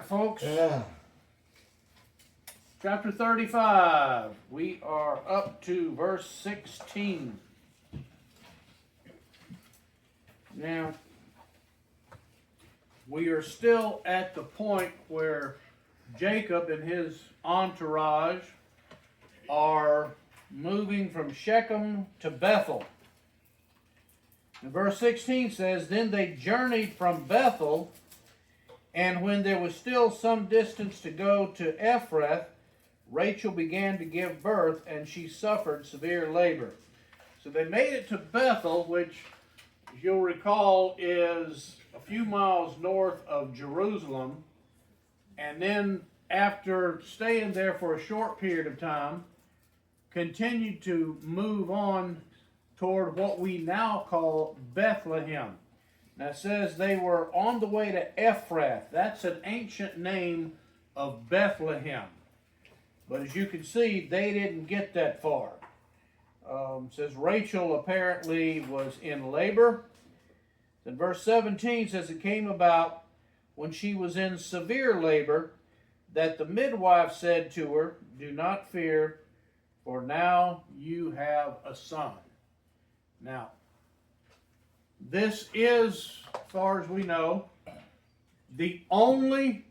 folks. Yeah. Chapter 35. We are up to verse 16. Now, we are still at the point where Jacob and his entourage are moving from Shechem to Bethel. And verse 16 says, Then they journeyed from Bethel, and when there was still some distance to go to Ephrath, Rachel began to give birth, and she suffered severe labor. So they made it to Bethel, which, as you'll recall, is a few miles north of Jerusalem. And then, after staying there for a short period of time, continued to move on toward what we now call Bethlehem. Now it says they were on the way to Ephrath. That's an ancient name of Bethlehem. But as you can see, they didn't get that far. It says Rachel apparently was in labor. Then verse 17 says it came about when she was in severe labor that the midwife said to her, Do not fear, for now you have a son. Now, this is, as far as we know, the only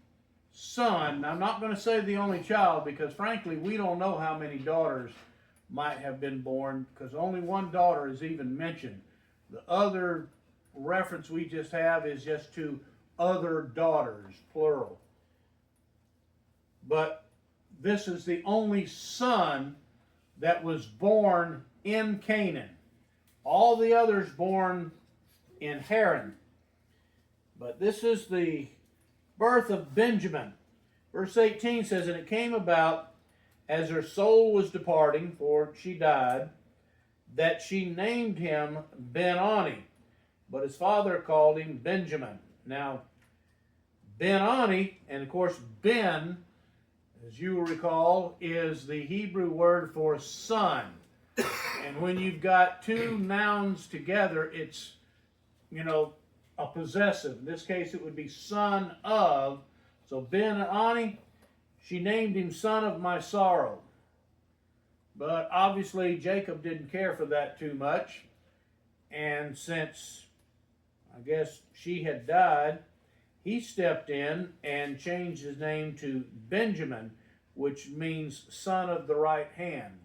son. I'm not going to say the only child because, frankly, we don't know how many daughters might have been born because only one daughter is even mentioned. The other reference we just have is just to other daughters, plural. But this is the only son that was born in Canaan. All the others born in Haran. But this is the birth of Benjamin. Verse 18 says, And it came about, as her soul was departing, for she died, that she named him Ben-Ani, but his father called him Benjamin. Now, Ben-Ani, and of course Ben, as you will recall, is the Hebrew word for son. And when you've got two nouns together, it's, a possessive. In this case, it would be son of. So Ben-Ani, she named him son of my sorrow. But obviously, Jacob didn't care for that too much. And since, I guess, she had died, he stepped in and changed his name to Benjamin, which means son of the right hand.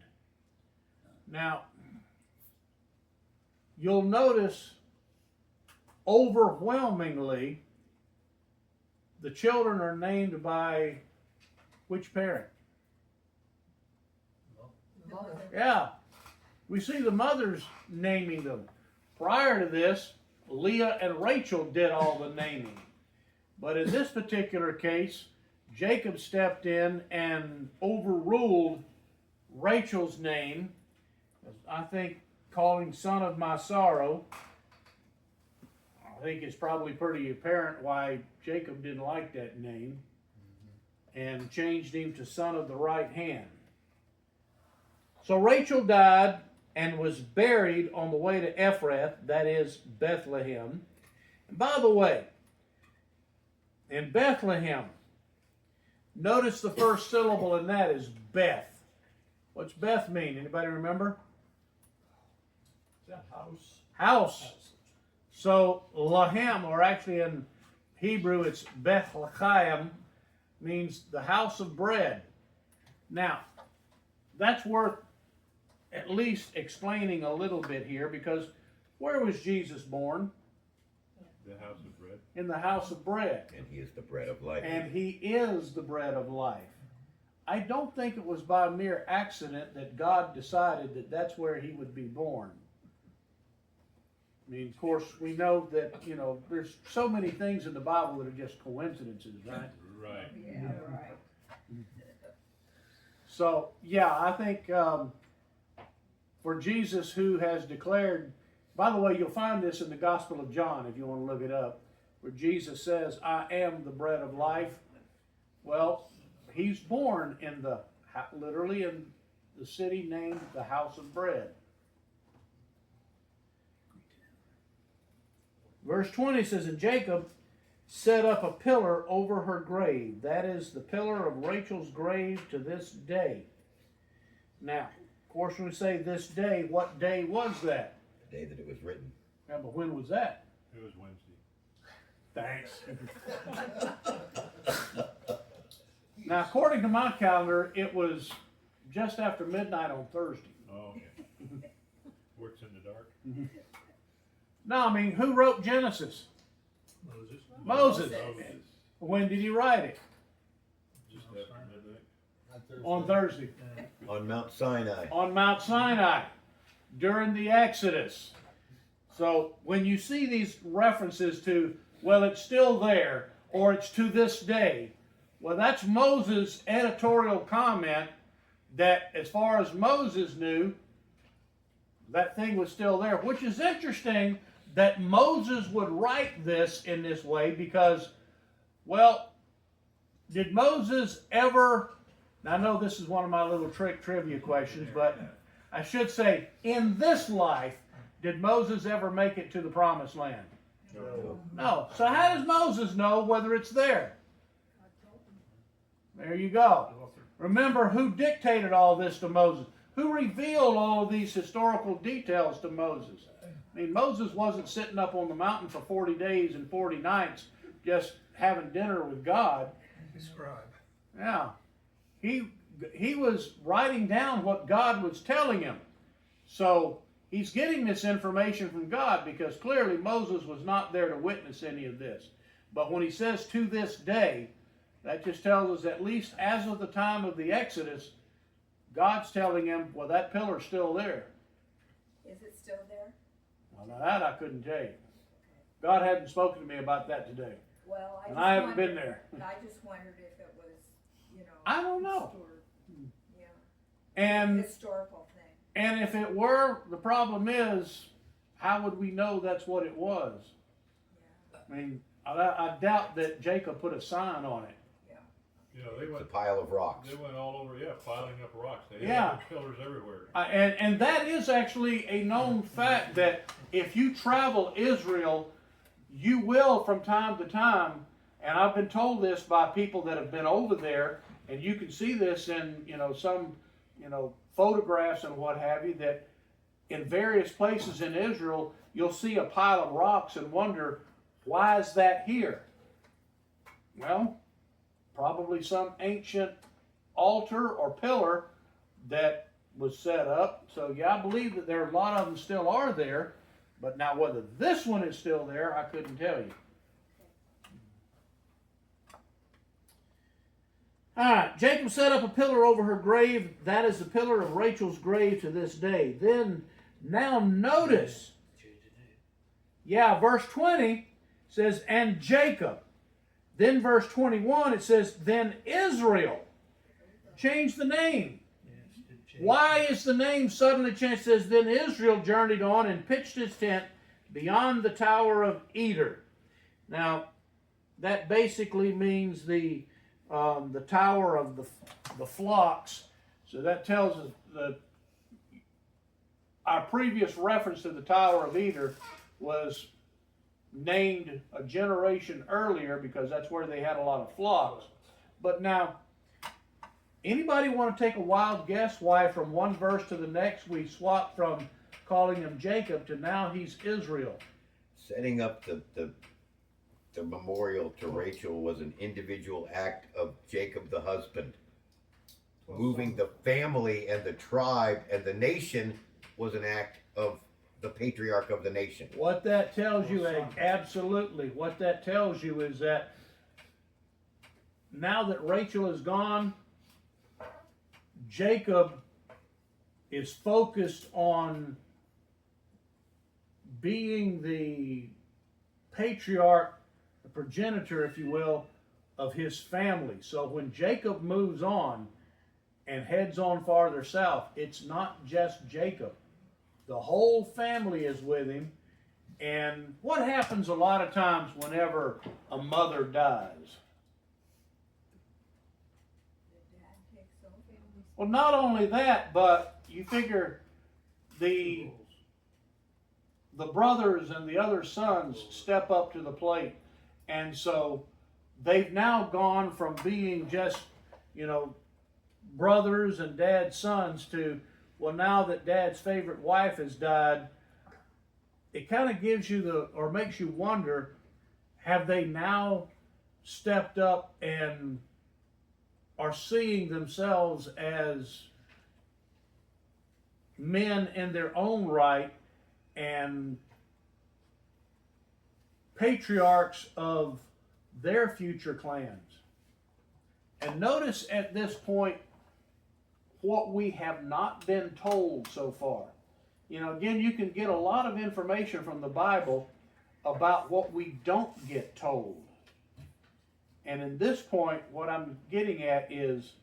Now, you'll notice overwhelmingly the children are named by which parent? Mother. Yeah, we see the mothers naming them. Prior to this, Leah and Rachel did all the naming. But in this particular case, Jacob stepped in and overruled Rachel's name. I think calling son of my sorrow, I think it's probably pretty apparent why Jacob didn't like that name and changed him to son of the right hand. So Rachel died and was buried on the way to Ephrath, that is Bethlehem. And by the way, in Bethlehem, notice the first syllable in that is Beth. What's Beth mean? Anybody remember? House. House. So Lahem, or actually in Hebrew it's Bethlehem, means the house of bread. Now, that's worth at least explaining a little bit here, because where was Jesus born? The house of bread. In the house of bread. And he is the bread of life. And he is the bread of life. I don't think it was by mere accident that God decided that that's where he would be born. I mean, of course, we know that, there's so many things in the Bible that are just coincidences, right? Right. Yeah, right. So, yeah, I think for Jesus, who has declared, by the way, you'll find this in the Gospel of John, if you want to look it up, where Jesus says, I am the bread of life. Well, he's born in literally in the city named the House of Bread. Verse 20 says, And Jacob set up a pillar over her grave. That is the pillar of Rachel's grave to this day. Now, of course, when we say this day, what day was that? The day that it was written. Yeah, but when was that? It was Wednesday. Thanks. Now, according to my calendar, it was just after midnight on Thursday. Oh, okay. Works in the dark. No, I mean, who wrote Genesis? Moses. Moses. Moses. When did he write it? Just after midnight. On Thursday. On Mount Sinai. On Mount Sinai during the Exodus. So when you see these references to, well, it's still there, or it's to this day, well, that's Moses' editorial comment that as far as Moses knew, that thing was still there, which is interesting that Moses would write this in this way because, well, did Moses ever, now I know this is one of my little trivia questions, but I should say, in this life, did Moses ever make it to the promised land? No. No. So how does Moses know whether it's there? There you go. Remember who dictated all this to Moses? Who revealed all of these historical details to Moses? I mean, Moses wasn't sitting up on the mountain for 40 days and 40 nights just having dinner with God. Scribe. Yeah. He was writing down what God was telling him. So he's getting this information from God because clearly Moses was not there to witness any of this. But when he says to this day, that just tells us at least as of the time of the Exodus, God's telling him, well, that pillar's still there. Is it still there? Well, now that I couldn't tell you. God hadn't spoken to me about that today. Well, And I haven't been there. I just wondered if it was, you know. I don't know. Yeah, And historical thing. And if it were, the problem is, how would we know that's what it was? Yeah, I mean, I doubt that Jacob put a sign on it. Yeah, they It's a went, pile of rocks. they went all over, yeah, piling up rocks. They Yeah. had pillars everywhere. And that is actually a known fact that if you travel Israel, you will from time to time, and I've been told this by people that have been over there, and you can see this in, some, photographs and what have you, that in various places in Israel, you'll see a pile of rocks and wonder, why is that here? Well, probably some ancient altar or pillar that was set up. So yeah, I believe that there are a lot of them still are there, but now whether this one is still there, I couldn't tell you. Alright, Jacob set up a pillar over her grave. That is the pillar of Rachel's grave to this day. Then, now notice, verse 20 says, and Jacob. Then verse 21, it says, then Israel. Change the name. Why is the name suddenly changed? It says, then Israel journeyed on and pitched his tent beyond the tower of Eder. Now, that basically means the tower of the flocks. So that tells us that our previous reference to the Tower of Eder was named a generation earlier because that's where they had a lot of flocks. But now, anybody want to take a wild guess why from one verse to the next we swapped from calling him Jacob to now he's Israel? Setting up the memorial to Rachel was an individual act of Jacob the husband. Moving the family and the tribe and the nation was an act of the patriarch of the nation. What that tells you, absolutely, what that tells you is that now that Rachel is gone, Jacob is focused on being the patriarch, the progenitor, if you will, of his family. So when Jacob moves on and heads on farther south, it's not just Jacob. The whole family is with him. And what happens a lot of times whenever a mother dies? The dad takes over. Well, not only that, but you figure the brothers and the other sons step up to the plate And so they've now gone from being just, brothers and dad's sons to, well, now that dad's favorite wife has died, it kind of gives you or makes you wonder, have they now stepped up and are seeing themselves as men in their own right and patriarchs of their future clans? And notice at this point what we have not been told so far. Again, you can get a lot of information from the Bible about what we don't get told. And in this point, what I'm getting at is,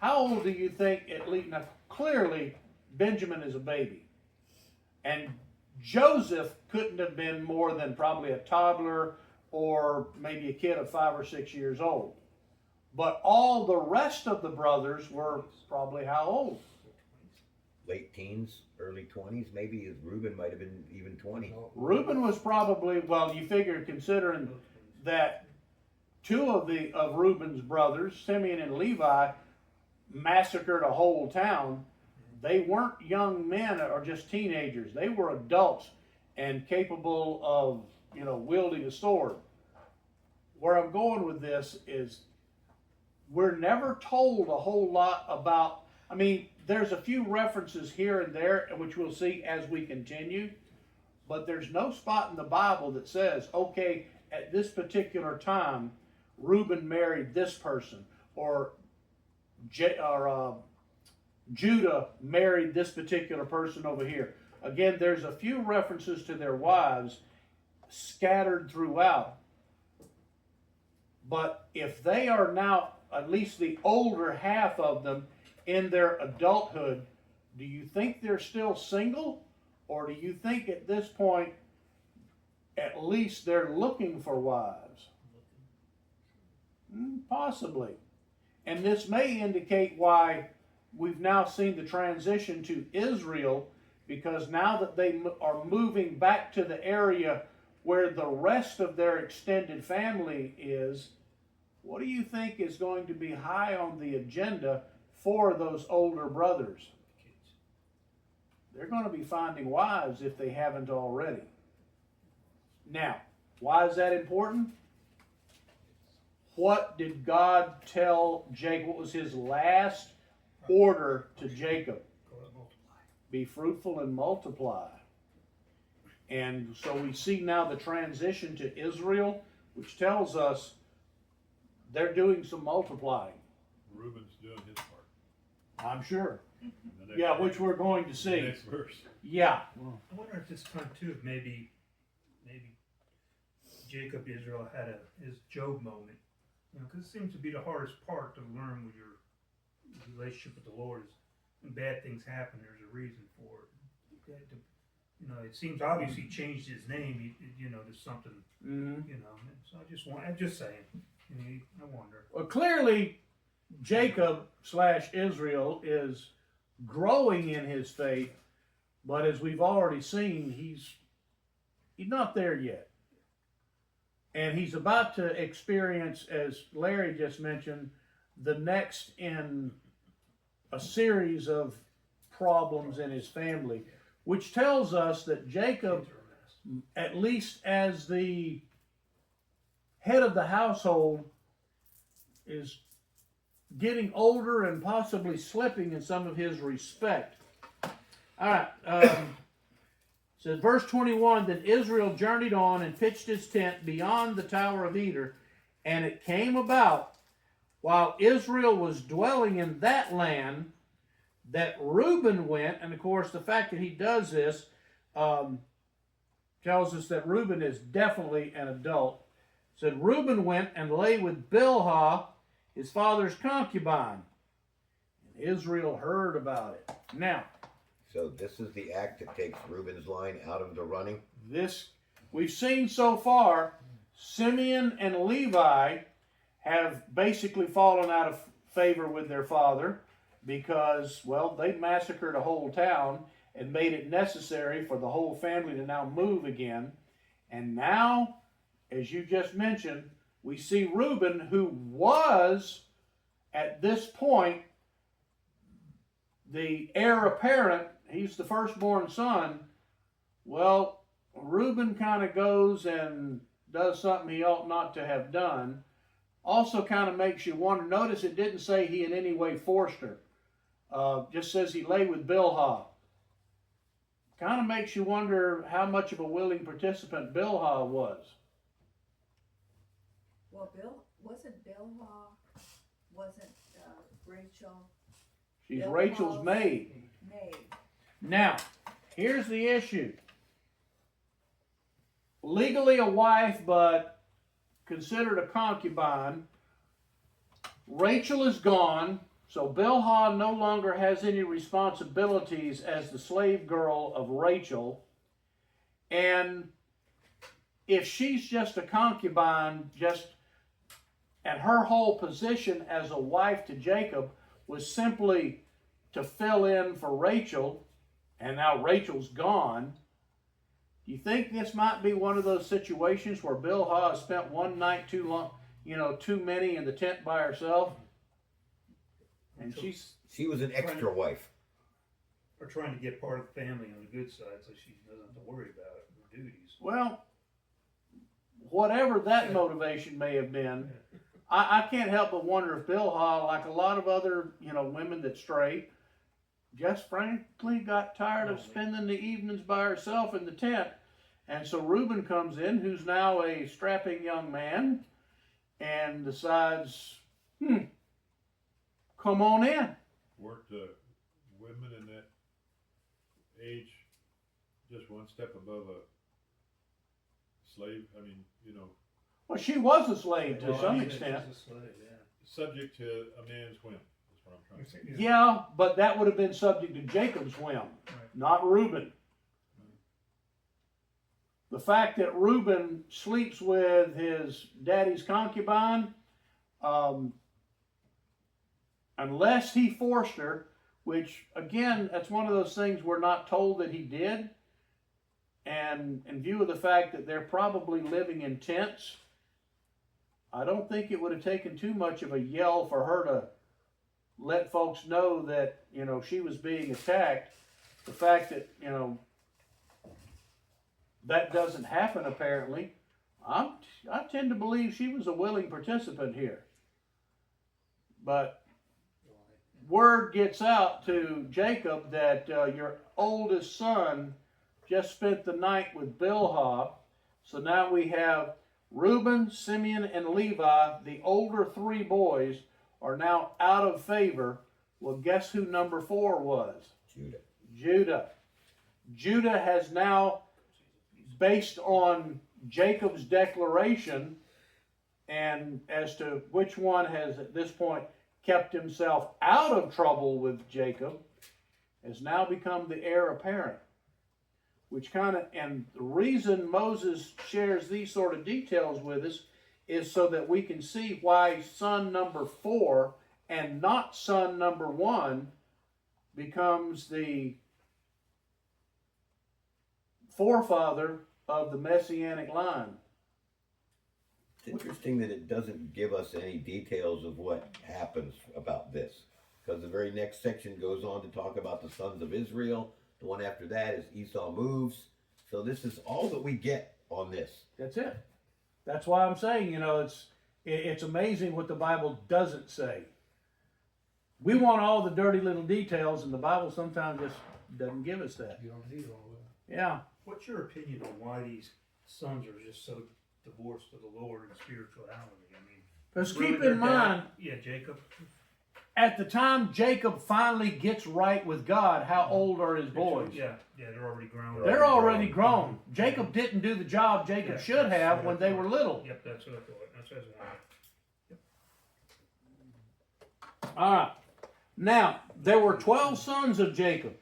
how old do you think, at least, now clearly Benjamin is a baby. And Joseph couldn't have been more than probably a toddler or maybe a kid of 5 or 6 years old. But all the rest of the brothers were probably how old? Late teens, early 20s, maybe. Reuben might have been even 20. Reuben was probably, well, you figure, considering that two of Reuben's brothers, Simeon and Levi, massacred a whole town. They weren't young men or just teenagers. They were adults and capable of, wielding a sword. Where I'm going with this is, we're never told a whole lot about, there's a few references here and there, which we'll see as we continue, but there's no spot in the Bible that says, okay, at this particular time, Reuben married this person, or Judah married this particular person over here. Again, there's a few references to their wives scattered throughout. But if they are now, at least the older half of them, in their adulthood, do you think they're still single? Or do you think at this point, at least they're looking for wives? Possibly. And this may indicate why we've now seen the transition to Israel, because now that they are moving back to the area where the rest of their extended family is, what do you think is going to be high on the agenda for those older brothers? They're going to be finding wives if they haven't already. Now, why is that important? What did God tell Jacob? What was his last order to Jacob? Be fruitful and multiply. And so we see now the transition to Israel, which tells us they're doing some multiplying. Reuben's doing his part. I'm sure. In the next Yeah, verse. which we're going to see. Next verse. Yeah. I wonder at this time too, if maybe Jacob Israel had his Job moment, because it seems to be the hardest part to learn with your relationship with the Lord is when bad things happen, there's a reason for it. It seems obvious he changed his name. There's something. Mm-hmm. So I'm just saying. I wonder. Well, clearly, Jacob/Israel is growing in his faith, but as we've already seen, he's not there yet. And he's about to experience, as Larry just mentioned, the next in a series of problems in his family, which tells us that Jacob, at least as the head of the household, is getting older and possibly slipping in some of his respect. All right. Says verse 21, then Israel journeyed on and pitched his tent beyond the Tower of Eder, and it came about while Israel was dwelling in that land that Reuben went, and of course the fact that he does this tells us that Reuben is definitely an adult. It said Reuben went and lay with Bilhah, his father's concubine. And Israel heard about it. Now, So this is the act that takes Reuben's line out of the running? this we've seen so far, Simeon and Levi have basically fallen out of favor with their father because, well, they massacred a whole town and made it necessary for the whole family to now move again. And now as you just mentioned, we see Reuben, who was at this point the heir apparent. He's the firstborn son. Well, Reuben kind of goes and does something he ought not to have done. Also kind of makes you wonder. Notice it didn't say he in any way forced her. Just says he lay with Bilhah. Kind of makes you wonder how much of a willing participant Bilhah was. Well, wasn't Rachel She's Bilhah's Rachel's maid. maid? Now, here's the issue. Legally a wife, but considered a concubine. Rachel is gone, so Bilhah no longer has any responsibilities as the slave girl of Rachel. And if she's just a concubine, and her whole position as a wife to Jacob was simply to fill in for Rachel, and now Rachel's gone, do you think this might be one of those situations where Bilhah spent one night too long, too many in the tent by herself? And She was an extra wife. Or trying to get part of the family on the good side so she doesn't have to worry about her duties. well, whatever that motivation may have been, I can't help but wonder if Bilhah, like a lot of other, women that strayed, just frankly got tired of spending the evenings by herself in the tent. And so Reuben comes in, who's now a strapping young man, and decides, come on in. Weren't women in that age just one step above a slave? I mean, Well, she was a slave to Well, some yeah, extent. she's a slave, yeah. subject to a man's whim. That's what I'm trying to say. Yeah, but that would have been subject to Jacob's whim, not Reuben. The fact that Reuben sleeps with his daddy's concubine, unless he forced her, which again, that's one of those things we're not told that he did. And in view of the fact that they're probably living in tents, I don't think it would have taken too much of a yell for her to let folks know that, she was being attacked. The fact that, that doesn't happen apparently, I tend to believe she was a willing participant here. But word gets out to Jacob that your oldest son just spent the night with Bilhah. So now we have Reuben, Simeon, and Levi, the older three boys, are now out of favor. Well, guess who number 4 was? Judah. Judah has now, based on Jacob's declaration, and as to which one has at this point kept himself out of trouble with Jacob, has now become the heir apparent. And the reason Moses shares these sort of details with us is so that we can see why son number 4 and not son number 1 becomes the forefather of the Messianic line. It's interesting that it doesn't give us any details of what happens about this, because the very next section goes on to talk about the sons of Israel. The one after that is Esau moves. So this is all that we get on this. That's it. That's why I'm saying, it's amazing what the Bible doesn't say. We want all the dirty little details, and the Bible sometimes just doesn't give us that. You don't need all that. Yeah. What's your opinion on why these sons are just so divorced of the Lord and spirituality? I mean, Because really keep their in dad- mind, Jacob. at the time Jacob finally gets right with God, how old are his boys? Yeah, they're already grown. They're already grown. Jacob didn't do the job Jacob Yeah, should that's have what when I they thought. were little. Yep, that's what I thought. That's what I was All right. Now, there were 12 sons of Jacob.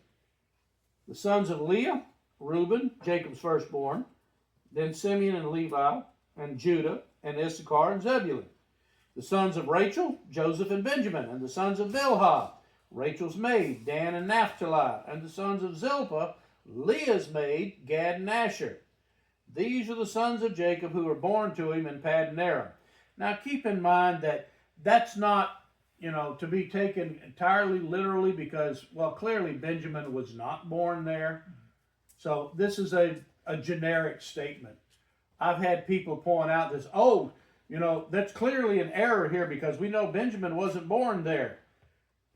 The sons of Leah, Reuben, Jacob's firstborn, then Simeon and Levi, and Judah, and Issachar and Zebulun. The sons of Rachel, Joseph and Benjamin, and the sons of Bilhah, Rachel's maid, Dan and Naphtali, and the sons of Zilpah, Leah's maid, Gad and Asher. These are the sons of Jacob who were born to him in Paddan Aram. Now keep in mind that that's not, to be taken entirely literally because, well, clearly Benjamin was not born there. So this is a generic statement. I've had people point out this, that's clearly an error here because we know Benjamin wasn't born there.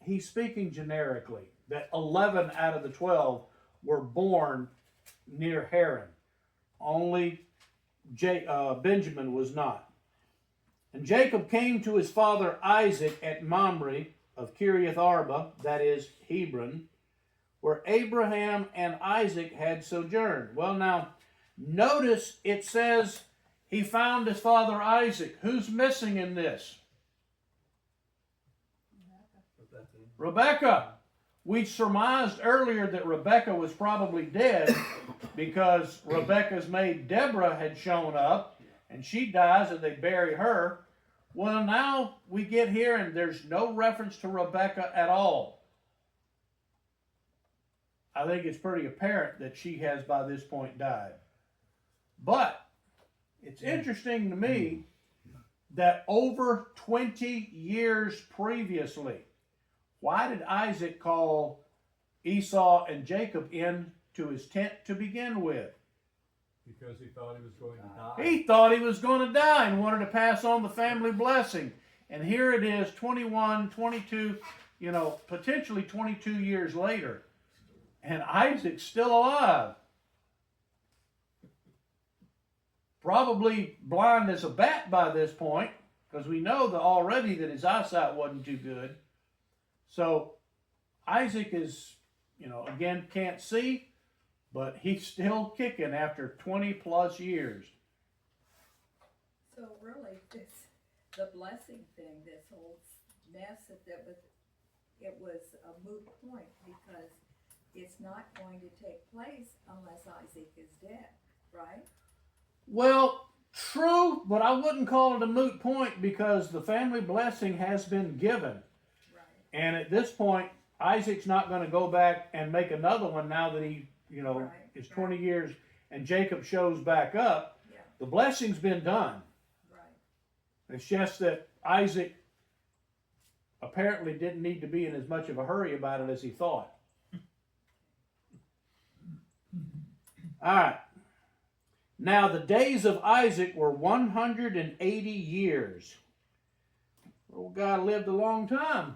He's speaking generically, that 11 out of the 12 were born near Haran. Only Benjamin was not. And Jacob came to his father Isaac at Mamre of Kiriath Arba, that is Hebron, where Abraham and Isaac had sojourned. Well, now, notice it says he found his father Isaac. Who's missing in this? Rebecca. We surmised earlier that Rebecca was probably dead because Rebecca's maid Deborah had shown up and she dies and they bury her. Well, now we get here and there's no reference to Rebecca at all. I think it's pretty apparent that she has by this point died. But it's interesting to me that over 20 years previously, why did Isaac call Esau and Jacob in to his tent to begin with? Because he thought he was going to die. He thought he was going to die and wanted to pass on the family blessing. And here it is, 21, 22, potentially 22 years later. And Isaac's still alive. Probably blind as a bat by this point, because we know that already that his eyesight wasn't too good. So Isaac is, again, can't see, but he's still kicking after 20 plus years. So really, the blessing thing, this whole mess, it was a moot point because it's not going to take place unless Isaac is dead, right? Well, true, but I wouldn't call it a moot point because the family blessing has been given. And at this point, Isaac's not going to go back and make another one now that he, is 20 years and Jacob shows back up. Yeah. The blessing's been done. Right. It's just that Isaac apparently didn't need to be in as much of a hurry about it as he thought. All right. Now the days of Isaac were 180 years. Old guy lived a long time.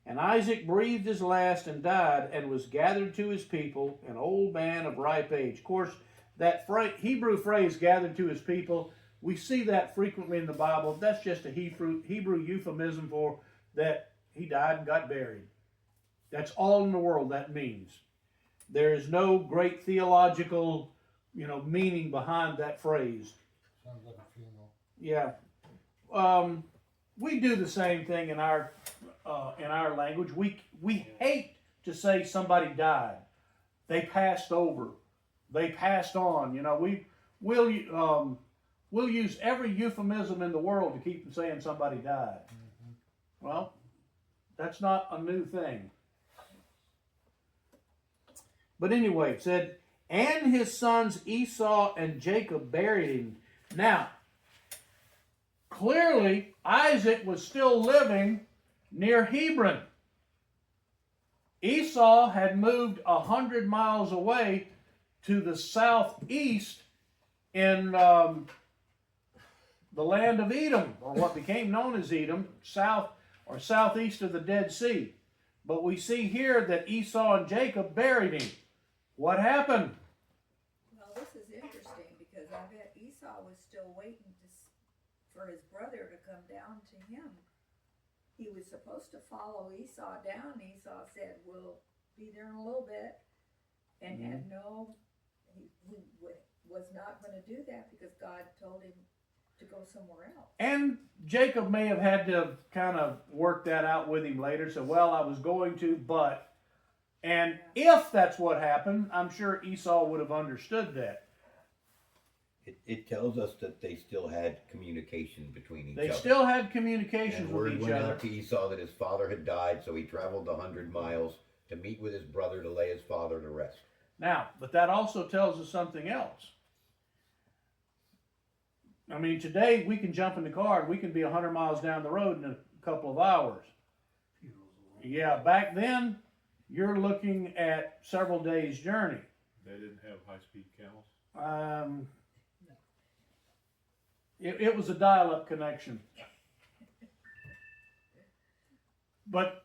And Isaac breathed his last and died and was gathered to his people, an old man of ripe age. Of course, that Hebrew phrase, gathered to his people, we see that frequently in the Bible. That's just a Hebrew euphemism for that he died and got buried. That's all in the world that means. There is no great theological, meaning behind that phrase. Sounds like a funeral. Yeah. We do the same thing in our language. We hate to say somebody died. They passed over. They passed on. We'll use every euphemism in the world to keep from saying somebody died. Mm-hmm. Well, that's not a new thing. But anyway, it said, and his sons Esau and Jacob buried him. Now, clearly, Isaac was still living near Hebron. Esau had moved 100 miles away to the southeast in the land of Edom, or what became known as Edom, southeast of the Dead Sea. But we see here that Esau and Jacob buried him. What happened? Well, this is interesting because I bet Esau was still waiting for his brother to come down to him. He was supposed to follow Esau down. Esau said, we'll be there in a little bit. And he was not going to do that because God told him to go somewhere else. And Jacob may have had to kind of work that out with him later. So, well, I was going to, but. And if that's what happened, I'm sure Esau would have understood that. It tells us that they still had communication between each They other. still had communications And with word each went other. out to Esau that his father had died, so he traveled 100 miles to meet with his brother to lay his father to rest. Now, but that also tells us something else. I mean, today we can jump in the car and we can be 100 miles down the road in a couple of hours. Yeah, back then, you're looking at several days' journey. They didn't have high-speed camels. It was a dial-up connection. But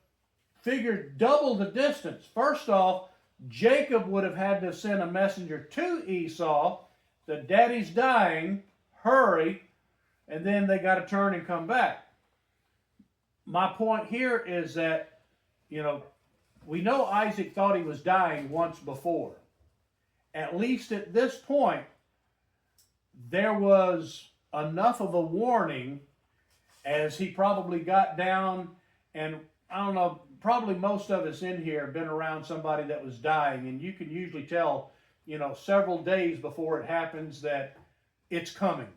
figure double the distance. First off, Jacob would have had to send a messenger to Esau that daddy's dying, hurry, and then they got to turn and come back. My point here is that, you know, we know Isaac thought he was dying once before. At least at this point, there was enough of a warning as he probably got down, and I don't know, probably most of us in here have been around somebody that was dying, and you can usually tell, you know, several days before it happens that it's coming.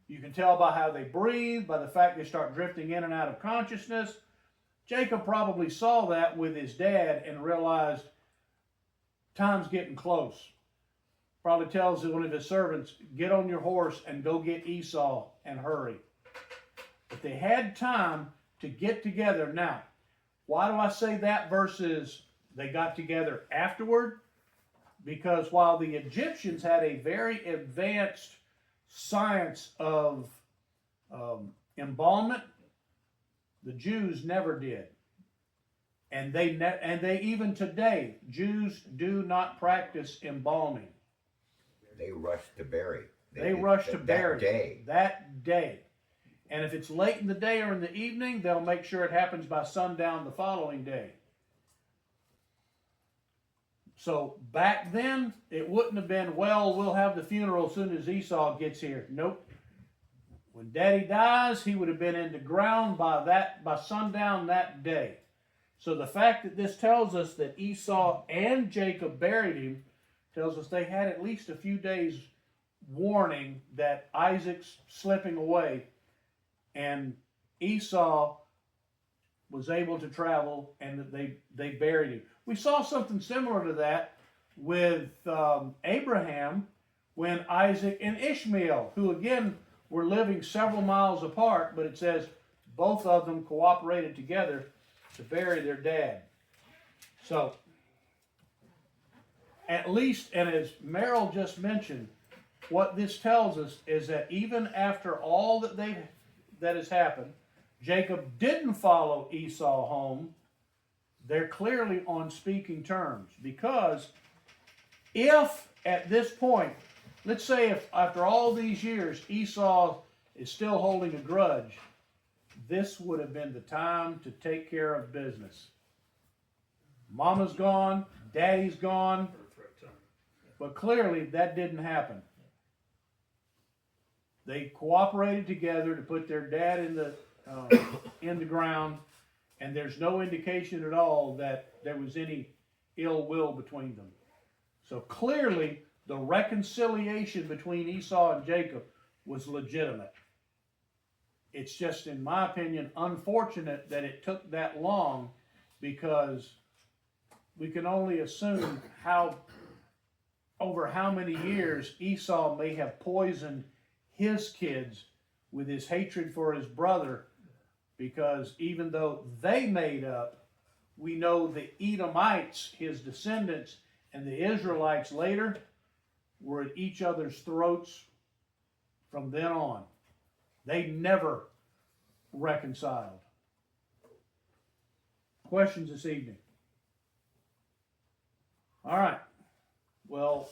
You can tell by how they breathe, by the fact they start drifting in and out of consciousness. Jacob probably saw that with his dad and realized time's getting close. Probably tells one of his servants, get on your horse and go get Esau and hurry. But they had time to get together. Now, why do I say that versus they got together afterward? Because while the Egyptians had a very advanced science of embalmment, the Jews never did. And they even today, Jews do not practice embalming. They rushed to bury. They rush to bury day. that day. And if it's late in the day or in the evening, they'll make sure it happens by sundown the following day. So back then, it wouldn't have been, well, we'll have the funeral as soon as Esau gets here. Nope. When Daddy dies, he would have been in the ground by sundown that day. So the fact that this tells us that Esau and Jacob buried him tells us they had at least a few days warning that Isaac's slipping away, and Esau was able to travel, and that they buried him. We saw something similar to that with Abraham when Isaac and Ishmael, who again were living several miles apart, but it says both of them cooperated together to bury their dad. So, at least, and as Merrill just mentioned, what this tells us is that even after all that has happened, Jacob didn't follow Esau home. They're clearly on speaking terms, because if at this point, let's say if after all these years Esau is still holding a grudge, this would have been the time to take care of business. Mama's gone, daddy's gone, but clearly that didn't happen. They cooperated together to put their dad in the ground, and there's no indication at all that there was any ill will between them. So clearly, the reconciliation between Esau and Jacob was legitimate. It's just, in my opinion, unfortunate that it took that long, because we can only assume over how many years Esau may have poisoned his kids with his hatred for his brother, because even though they made up, we know the Edomites, his descendants, and the Israelites later were at each other's throats from then on. They never reconciled. Questions this evening? All right. Well,